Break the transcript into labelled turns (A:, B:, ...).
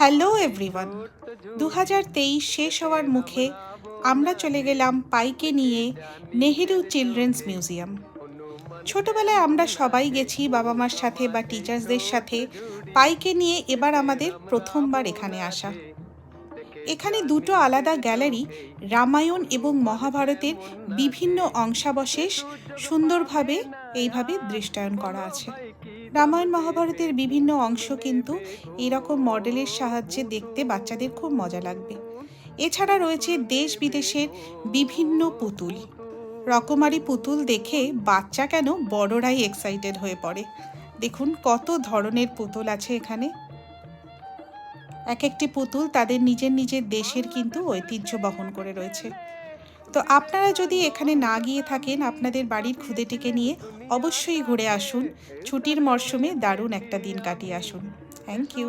A: Hello everyone, 2023 শেষ হওয়ার মুখে আমরা চলে গেলাম পাইকে নিয়ে নেহেরু চিলড্রেন্স মিউজিয়াম। ছোটবেলায় আমরা সবাই গেছি বাবা মার সাথে বা টিচার্সদের সাথে। পাইকে নিয়ে এবার আমাদের প্রথমবার এখানে আসা। এখানে দুটো আলাদা গ্যালারি রামায়ণ এবং মহাভারতের বিভিন্ন অংশাবশেষ সুন্দরভাবে এইভাবে দৃষ্টায়ন করা আছে। রামায়ণ মহাভারতের বিভিন্ন অংশ কিন্তু এরকম মডেলের সাহায্যে দেখতে বাচ্চাদের খুব মজা লাগবে। এছাড়া রয়েছে দেশ বিদেশের বিভিন্ন পুতুল। রকমারি পুতুল দেখে বাচ্চা কেন বড়রাই এক্সাইটেড হয়ে পড়ে। দেখুন কত ধরনের পুতুল আছে এখানে। এক একটি পুতুল তাদের নিজের নিজের দেশের কিন্তু ঐতিহ্য বহন করে রয়েছে। তো আপনারা যদি এখানে না গিয়ে থাকেন, আপনাদের বাড়ির খুদেটিকে নিয়ে অবশ্যই ঘুরে আসুন। ছুটির মরশুমে দারুণ একটা দিন কাটিয়ে আসুন। Thank you.